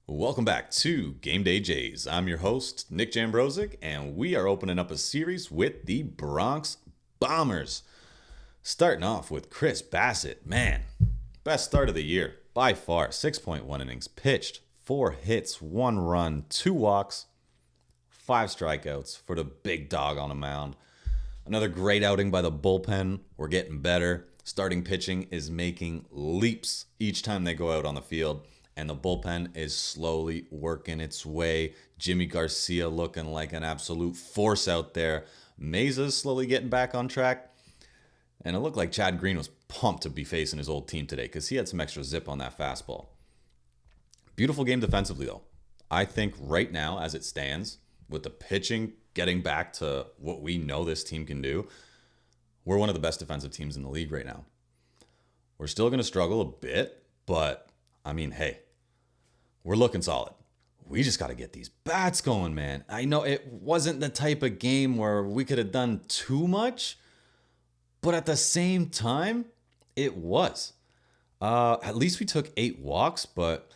Welcome back to Game Day Jays. I'm your host, Nick Jambrosic, and we are opening up a series with the Bronx Bombers. Starting off with Chris Bassitt. Man, best start of the year by far. 6.1 innings pitched, 4 hits, 1 run, 2 walks, 5 strikeouts for the big dog on a mound. Another great outing by the bullpen. We're getting better. Starting pitching is making leaps each time they go out on the field. And the bullpen is slowly working its way. Jimmy Garcia looking like an absolute force out there. Mesa's slowly getting back on track. And it looked like Chad Green was pumped to be facing his old team today because he had some extra zip on that fastball. Beautiful game defensively, though. I think right now, as it stands, with the pitching getting back to what we know this team can do, we're one of the best defensive teams in the league right now. We're still going to struggle a bit, but, I mean, hey, we're looking solid. We just got to get these bats going, man. I know it wasn't the type of game where we could have done too much, but at the same time, it was. At least we took 8 walks, but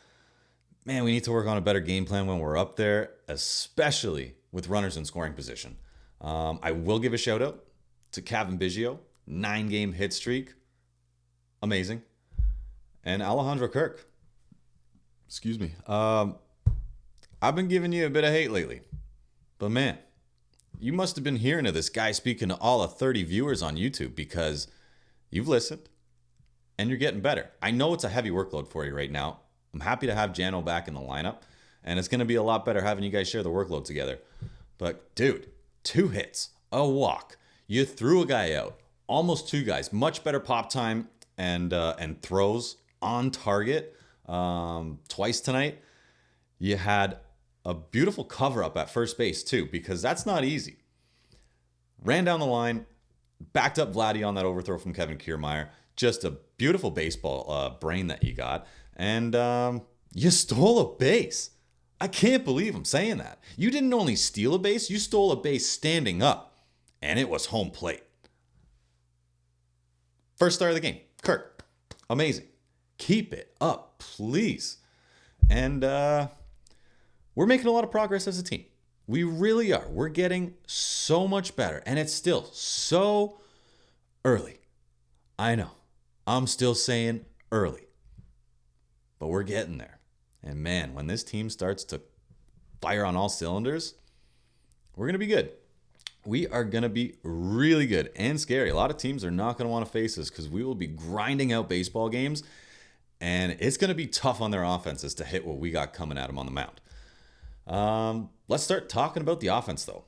man, we need to work on a better game plan when we're up there, especially with runners in scoring position. I will give a shout out to Kevin Biggio, 9-game hit streak. Amazing. And Alejandro Kirk. Excuse me. I've been giving you a bit of hate lately. But man, you must have been hearing of this guy speaking to all of 30 viewers on YouTube because you've listened and you're getting better. I know it's a heavy workload for you right now. I'm happy to have Jano back in the lineup. And it's going to be a lot better having you guys share the workload together. But dude, 2 hits, a walk. You threw a guy out. Almost 2 guys. Much better pop time and throws on target. Twice tonight. You had a beautiful cover up at first base too, because that's not easy. Ran down the line, backed up Vladdy on that overthrow from Kevin Kiermaier. Just a beautiful baseball brain that you got. And you stole a base. I can't believe I'm saying that. You didn't only steal a base, you stole a base standing up. And it was home plate. First start of the game. Kirk. Amazing. Keep it up, please. And we're making a lot of progress as a team. We really are. We're getting so much better. And it's still so early. I know. I'm still saying early. But we're getting there. And man, when this team starts to fire on all cylinders, we're going to be good. We are going to be really good and scary. A lot of teams are not going to want to face us because we will be grinding out baseball games. And it's going to be tough on their offenses to hit what we got coming at them on the mound. Let's start talking about the offense, though.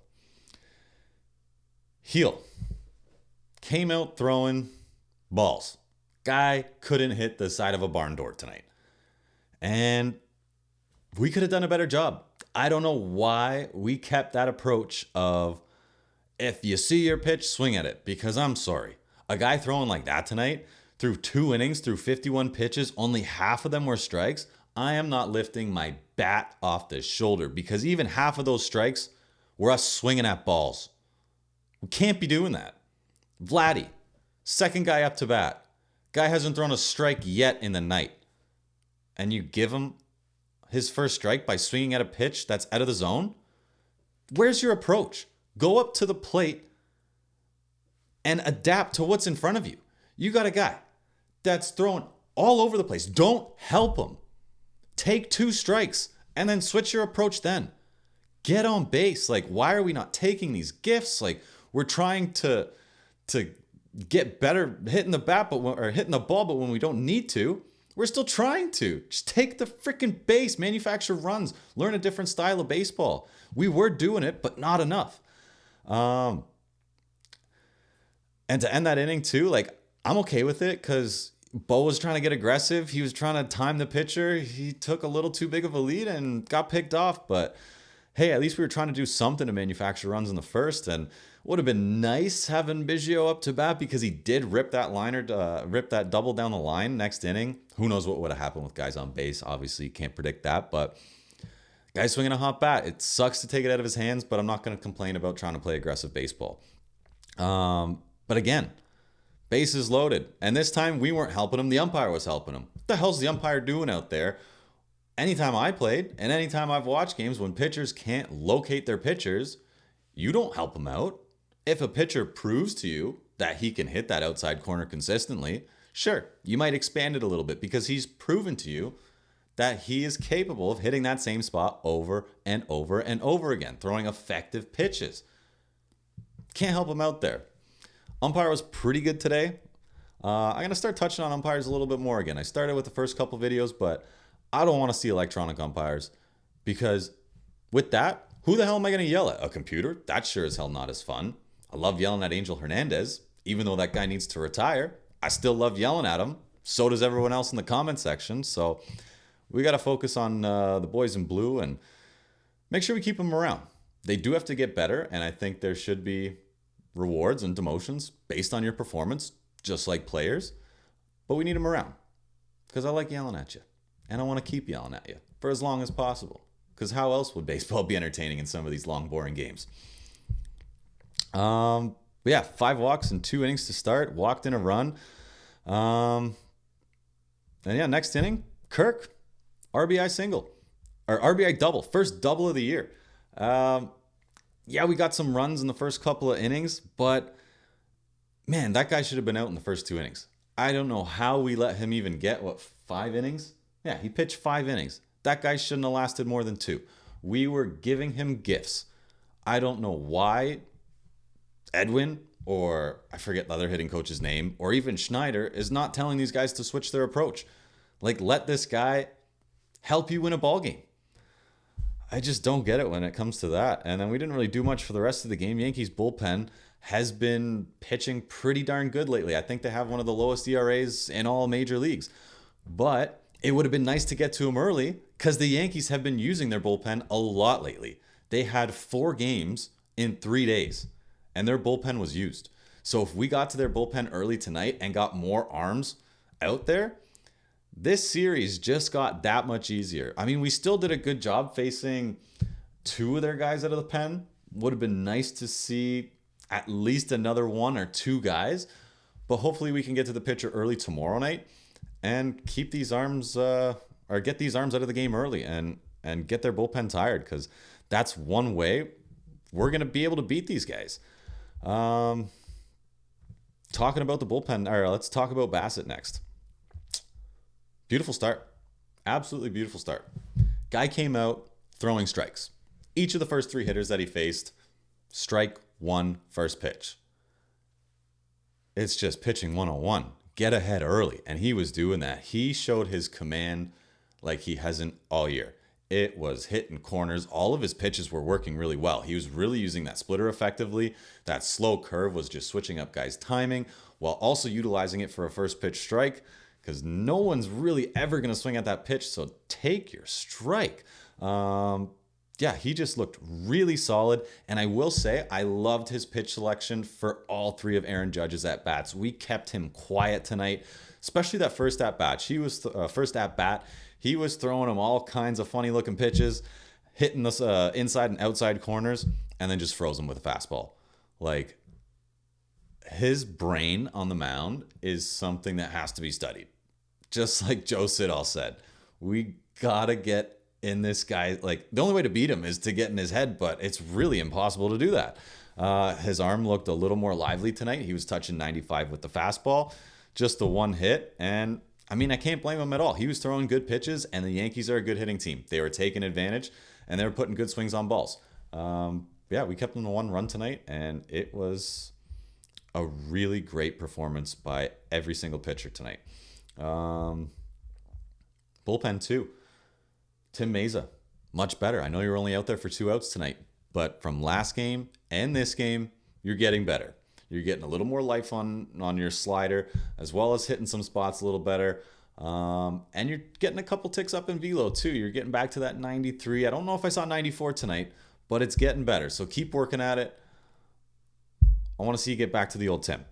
Heel came out throwing balls. Guy couldn't hit the side of a barn door tonight. And we could have done a better job. I don't know why we kept that approach of if you see your pitch, swing at it. Because I'm sorry. A guy throwing like that tonight, through 2 innings, through 51 pitches, only half of them were strikes. I am not lifting my bat off the shoulder because even half of those strikes were us swinging at balls. We can't be doing that. Vladdy, second guy up to bat. Guy hasn't thrown a strike yet in the night. And you give him his first strike by swinging at a pitch that's out of the zone? Where's your approach? Go up to the plate and adapt to what's in front of you. You got a guy that's throwing all over the place. Don't help him. Take 2 strikes and then switch your approach then. Get on base. Like, why are we not taking these gifts? Like, we're trying to get better hitting the bat, or hitting the ball, but when we don't need to, we're still trying to. Just take the freaking base, manufacture runs, learn a different style of baseball. We were doing it, but not enough. And to end that inning too, like, I'm okay with it because Bo was trying to get aggressive. He was trying to time the pitcher. He took a little too big of a lead and got picked off. But hey, at least we were trying to do something to manufacture runs in the first. And would have been nice having Biggio up to bat because he did rip that rip that double down the line next inning. Who knows what would have happened with guys on base? Obviously, you can't predict that. But guy's swinging a hot bat. It sucks to take it out of his hands, but I'm not going to complain about trying to play aggressive baseball. But again, bases loaded. And this time we weren't helping him. The umpire was helping him. What the hell's the umpire doing out there Anytime I played and anytime I've watched games, when pitchers can't locate their pitchers, you don't help them out. If a pitcher proves to you that he can hit that outside corner consistently, sure, you might expand it a little bit because he's proven to you that he is capable of hitting that same spot over and over and over again, throwing effective pitches. Can't help him out there. Umpire was pretty good today. I'm going to start touching on umpires a little bit more again. I started with the first couple videos, but I don't want to see electronic umpires because with that, who the hell am I going to yell at? A computer? That's sure as hell not as fun. I love yelling at Angel Hernandez. Even though that guy needs to retire, I still love yelling at him. So does everyone else in the comment section. So we got to focus on the boys in blue and make sure we keep them around. They do have to get better, and I think there should be rewards and demotions based on your performance, just like players. But we need them around because I like yelling at you, and I want to keep yelling at you for as long as possible. Because how else would baseball be entertaining in some of these long, boring games? But yeah, 5 walks and 2 innings to start. Walked in a run. And yeah, next inning, Kirk, RBI single. Or RBI double. First double of the year. Yeah, we got some runs in the first couple of innings. But, man, that guy should have been out in the first 2 innings. I don't know how we let him even get, 5 innings? Yeah, he pitched 5 innings. That guy shouldn't have lasted more than 2. We were giving him gifts. I don't know why Edwin, or I forget the other hitting coach's name, or even Schneider is not telling these guys to switch their approach. Like, let this guy help you win a ball game. I just don't get it when it comes to that. And then we didn't really do much for the rest of the game. Yankees bullpen has been pitching pretty darn good lately. I think they have one of the lowest ERAs in all major leagues. But it would have been nice to get to him early because the Yankees have been using their bullpen a lot lately. They had 4 games in 3 days, and their bullpen was used. So if we got to their bullpen early tonight and got more arms out there, this series just got that much easier. I mean, we still did a good job facing 2 of their guys out of the pen. Would have been nice to see at least another 1 or 2 guys, but hopefully we can get to the pitcher early tomorrow night and keep these arms or get these arms out of the game early and get their bullpen tired, because that's one way we're going to be able to beat these guys. Talking about the bullpen, or let's talk about Bassitt next. Beautiful start. Absolutely beautiful start. Guy came out throwing strikes. Each of the first 3 hitters that he faced, strike 1 first pitch. It's just pitching 101. Get ahead early. And he was doing that. He showed his command like he hasn't all year. It was hitting corners. All of his pitches were working really well. He was really using that splitter effectively. That slow curve was just switching up guys' timing while also utilizing it for a first pitch strike, because no one's really ever going to swing at that pitch. So take your strike. Yeah, he just looked really solid. And I will say, I loved his pitch selection for all 3 of Aaron Judge's at-bats. We kept him quiet tonight, especially that first at-bat. He was throwing him all kinds of funny-looking pitches, hitting the inside and outside corners, and then just froze him with a fastball. Like, his brain on the mound is something that has to be studied. Just like Joe Siddall said, we got to get in this guy. Like, the only way to beat him is to get in his head, but it's really impossible to do that. His arm looked a little more lively tonight. He was touching 95 with the fastball, just the 1 hit. And I mean, I can't blame him at all. He was throwing good pitches, and the Yankees are a good hitting team. They were taking advantage, and they were putting good swings on balls. Yeah, we kept them to 1 run tonight, and it was a really great performance by every single pitcher tonight. Bullpen too. Tim Meza, much better. I know you're only out there for 2 outs tonight, but from last game and this game, you're getting better. You're getting a little more life on your slider, as well as hitting some spots a little better. And you're getting a couple ticks up in velo too. You're getting back to that 93. I don't know if I saw 94 tonight, but it's getting better. So keep working at it. I want to see you get back to the old Tim.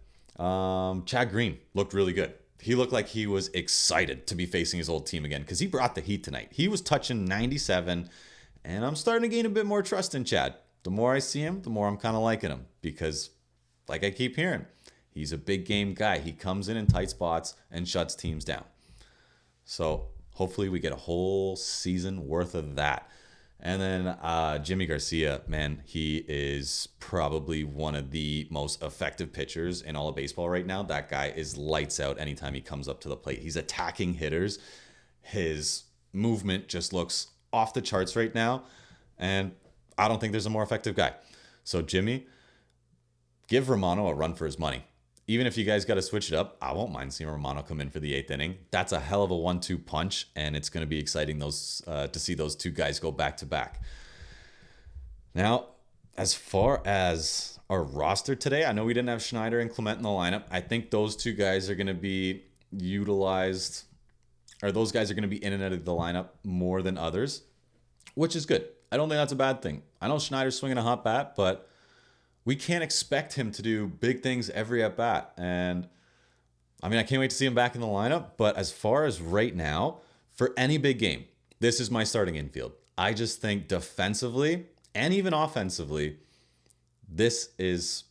Chad Green looked really good. He looked like he was excited to be facing his old team again, because he brought the heat tonight. He was touching 97, and I'm starting to gain a bit more trust in Chad. The more I see him, the more I'm kind of liking him, because, like I keep hearing, he's a big game guy. He comes in tight spots and shuts teams down. So Hopefully we get a whole season worth of that. And then Jimmy Garcia, man, he is probably one of the most effective pitchers in all of baseball right now. That guy is lights out anytime he comes up to the plate. He's attacking hitters. His movement just looks off the charts right now. And I don't think there's a more effective guy. So Jimmy, give Romano a run for his money. Even if you guys got to switch it up, I won't mind seeing Romano come in for the 8th inning. That's a hell of a 1-2 punch, and it's going to be exciting to see those two guys go back to back. Now, as far as our roster today, I know we didn't have Schneider and Clement in the lineup. I think those two guys are going to be utilized, or those guys are going to be in and out of the lineup more than others, which is good. I don't think that's a bad thing. I know Schneider's swinging a hot bat, but we can't expect him to do big things every at bat. And I mean, I can't wait to see him back in the lineup. But as far as right now, for any big game, this is my starting infield. I just think defensively and even offensively, this is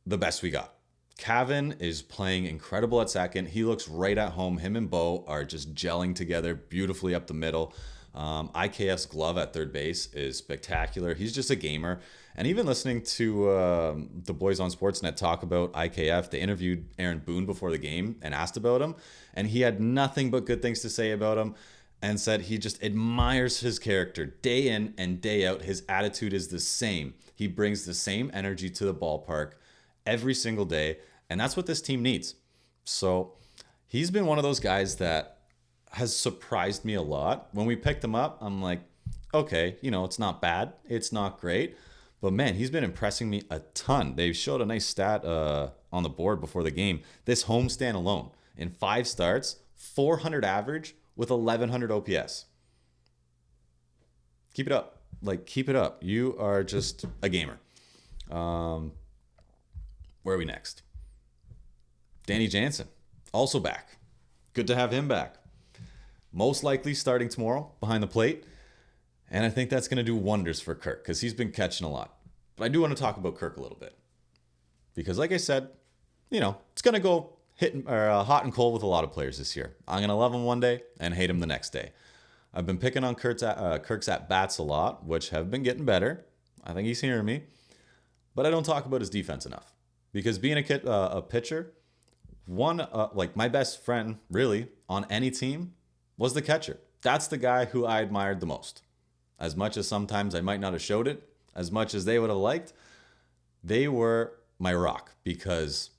the best we got. Cavan is playing incredible at second. He looks right at home. Him and Bo are just gelling together beautifully up the middle. IKF's glove at third base is spectacular. He's just a gamer. And even listening to the boys on Sportsnet talk about IKF, they interviewed Aaron Boone before the game and asked about him. And he had nothing but good things to say about him and said he just admires his character day in and day out. His attitude is the same. He brings the same energy to the ballpark every single day. And that's what this team needs. So he's been one of those guys that has surprised me a lot. When we picked him up, I'm like, okay, it's not bad. It's not great. But man, he's been impressing me a ton. They showed a nice stat on the board before the game. This homestand alone, in 5 starts, 400 average with 1,100 OPS. Keep it up. Keep it up. You are just a gamer. Where are we next? Danny Jansen, also back. Good to have him back. Most likely starting tomorrow behind the plate. And I think that's going to do wonders for Kirk because he's been catching a lot. But I do want to talk about Kirk a little bit. Because like I said, it's going to go hot and cold with a lot of players this year. I'm going to love him one day and hate him the next day. I've been picking on Kirk's at-bats a lot, which have been getting better. I think he's hearing me. But I don't talk about his defense enough. Because being a pitcher, my best friend, really, on any team was the catcher. That's the guy who I admired the most. As much as sometimes I might not have showed it, as much as they would have liked, they were my rock because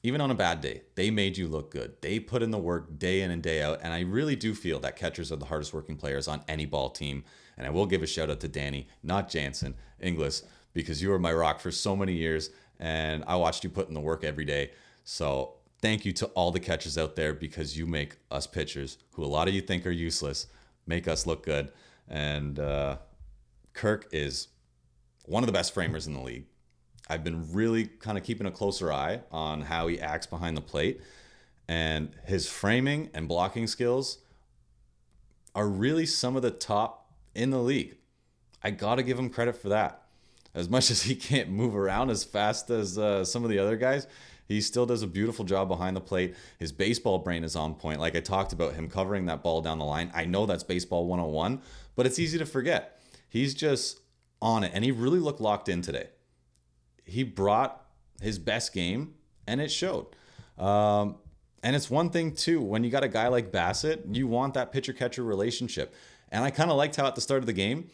even on a bad day, they made you look good. They put in the work day in and day out, and I really do feel that catchers are the hardest working players on any ball team. And I will give a shout out to Danny, not Jansen, Inglis, because you were my rock for so many years, and I watched you put in the work every day. So thank you to all the catchers out there because you make us pitchers, who a lot of you think are useless, make us look good. And Kirk is one of the best framers in the league. I've been really kind of keeping a closer eye on how he acts behind the plate. And his framing and blocking skills are really some of the top in the league. I got to give him credit for that. As much as he can't move around as fast as some of the other guys, he still does a beautiful job behind the plate. His baseball brain is on point. Like I talked about him covering that ball down the line. I know that's baseball 101, but it's easy to forget. He's just on it, and he really looked locked in today. He brought his best game, and it showed. And it's one thing, too, when you got a guy like Bassitt, you want that pitcher-catcher relationship. And I kind of liked how at the start of the game,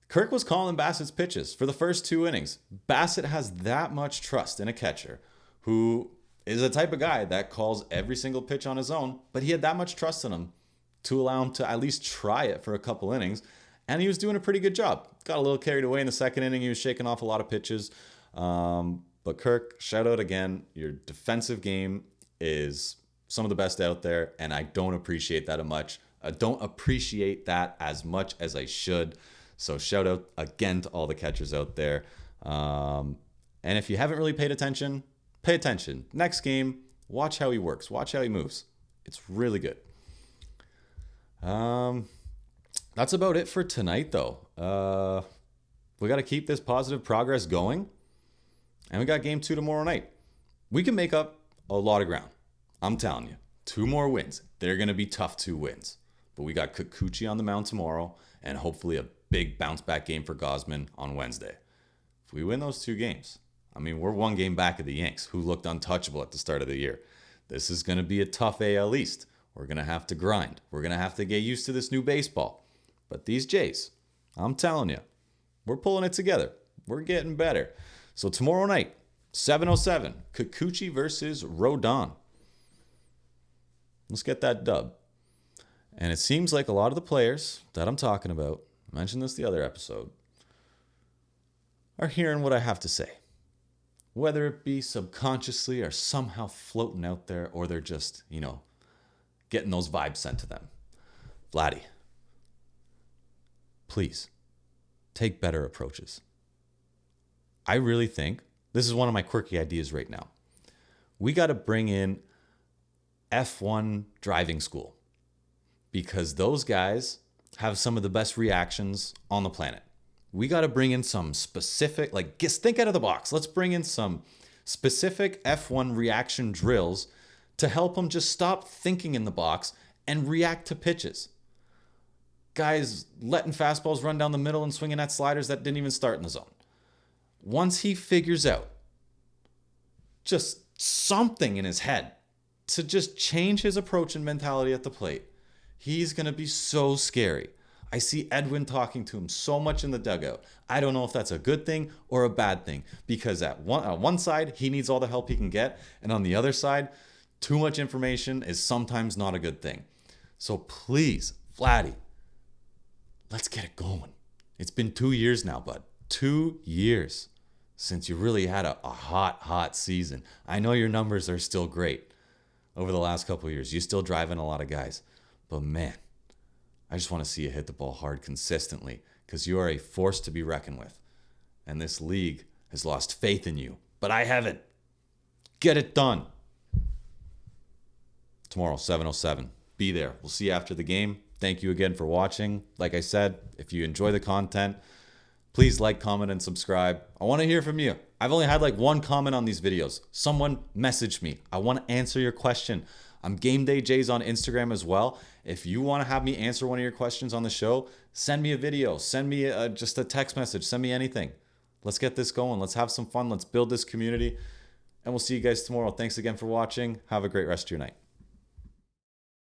Kirk was calling Bassitt's pitches for the first 2 innings. Bassitt has that much trust in a catcher who is a type of guy that calls every single pitch on his own, but he had that much trust in him to allow him to at least try it for a couple innings, and he was doing a pretty good job. Got a little carried away in the second inning. He was shaking off a lot of pitches. But Kirk, shout out again. Your defensive game is some of the best out there, and I don't appreciate that much. I don't appreciate that as much as I should. So shout out again to all the catchers out there. And if you haven't really paid attention, pay attention. Next game, watch how he works. Watch how he moves. It's really good. That's about it for tonight, though. We got to keep this positive progress going. And we got game 2 tomorrow night. We can make up a lot of ground. I'm telling you. 2 more wins. They're going to be tough 2 wins. But we got Kikuchi on the mound tomorrow, and hopefully a big bounce back game for Gosman on Wednesday. If we win those 2 games, I mean, we're 1 game back of the Yanks, who looked untouchable at the start of the year. This is going to be a tough AL East. We're going to have to grind. We're going to have to get used to this new baseball. But these Jays, I'm telling you, we're pulling it together. We're getting better. So tomorrow night, 7:07, Kikuchi versus Rodon. Let's get that dub. And it seems like a lot of the players that I'm talking about, I mentioned this the other episode, are hearing what I have to say. Whether it be subconsciously or somehow floating out there, or they're just, getting those vibes sent to them. Vladdy, please, take better approaches. I really think, this is one of my quirky ideas right now, we got to bring in F1 driving school, because those guys have some of the best reactions on the planet. We got to bring in some specific, just think out of the box. Let's bring in some specific F1 reaction drills to help them just stop thinking in the box and react to pitches. Guys letting fastballs run down the middle and swinging at sliders that didn't even start in the zone. Once he figures out just something in his head to just change his approach and mentality at the plate, he's going to be so scary. I see Edwin talking to him so much in the dugout. I don't know if that's a good thing or a bad thing, because on one side, he needs all the help he can get. And on the other side, too much information is sometimes not a good thing. So please, Vladdy, let's get it going. It's been 2 years now, bud. 2 years since you really had a hot season. I know your numbers are still great over the last couple of years. You're still driving a lot of guys. But man, I just want to see you hit the ball hard consistently, because you are a force to be reckoned with. And this league has lost faith in you, but I haven't. Get it done. Tomorrow, 7:07. Be there. We'll see you after the game. Thank you again for watching. Like I said, if you enjoy the content, please like, comment, and subscribe. I want to hear from you. I've only had 1 comment on these videos. Someone messaged me. I want to answer your question. I'm Game Day Jays on Instagram as well. If you want to have me answer one of your questions on the show, send me a video. Send me just a text message. Send me anything. Let's get this going. Let's have some fun. Let's build this community. And we'll see you guys tomorrow. Thanks again for watching. Have a great rest of your night.